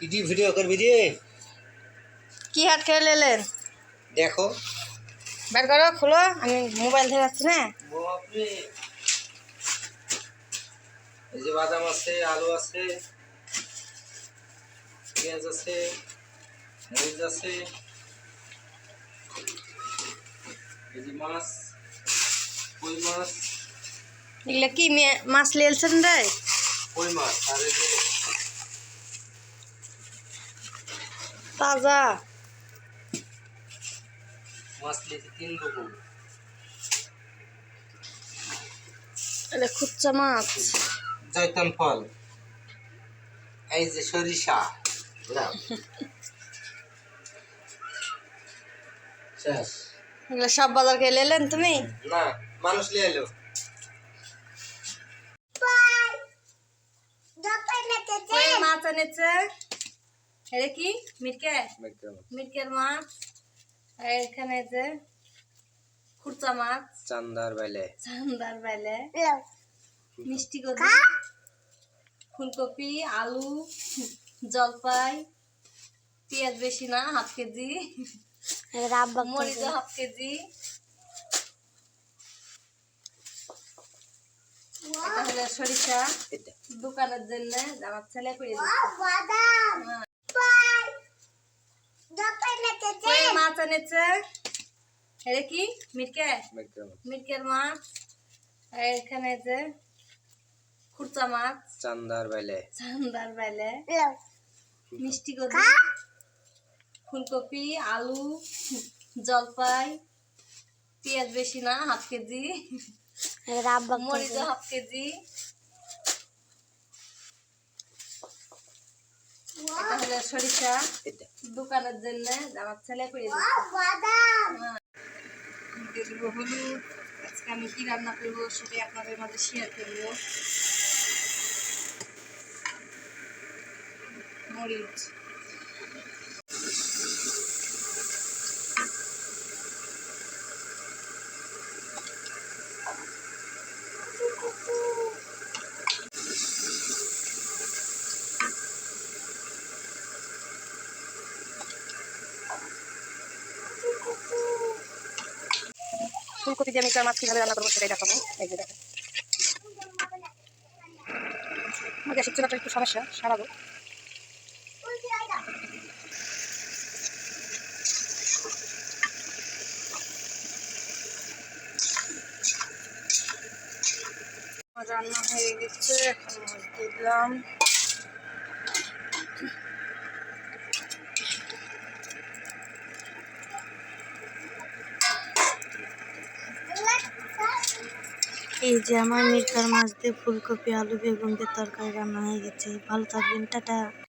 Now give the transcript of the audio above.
Video করবি রে? কি হাট খেয়ে নিলেন? দেখো, বের করো, খুলো, আমি মোবাইল ধরে যাচ্ছি না। বাপরে, এই যে বাদাম আছে, আলু আছে, পেঁয়াজ আছে, মরিচ আছে, এই যে মাছ, কই মাছ, এগুলা কি মাছ লিয়েছেন রে? কই মাছ, আর এই যে তাজা মাছ লিয়েছে 3 রকম। এটা খুচা মাছ। জয়তন ফল, এই যে সরিষা, দাও শেষ। এগুলা সব বাজার খেয়ে নিলেন তুমি? না, মানুষ লিয়ে এলো। কই মাছ এনেছে? এটা কি মিরকের মাছ। আর এখানে যে খুচা মাছ, চান্দার বাইলে, মিষ্টি কদু, ফুলকপি, আলু, জলপাই, পেঁয়াজ বেশি না, হাফ কেজি, মরিচ হাফ কেজি, এটা হলো সরিষা দোকানের জন্য আমার ছেলে করে মাছ এনেছে। এটা কি মিরকের মাছ। আর এখানে যে খুচা মাছ, চান্দার বাইলে, মিষ্টি কদু, ফুলকপি, আলু, জলপাই, পেঁয়াজ বেশি না, হাফ কেজি, মরিচ হাফ কেজি, এটা হলো সরিষা দোকানের জন্য আমার ছেলে করে হলুদ। আজকে আমি কি রান্না করবো সেটাই আপনাদের মাঝে শেয়ার করবো। মরিচ, ফুলকপি দিয়ে আমি মাছ কিভাবে রান্না করবো সেটাই দেখাবো। এই যে দেখেন, আমার গ্যাসের চুলাটা একটু সমস্যা, সারাবো। রান্না হয়ে গেছে, এখন দিলাম। এই যে আমার মিরকার মাছ দিয়ে ফুলকপি, আলু, বেগুন দিয়ে তরকারি রান্না হয়ে গেছে। ভালো থাকবেন, টাটা।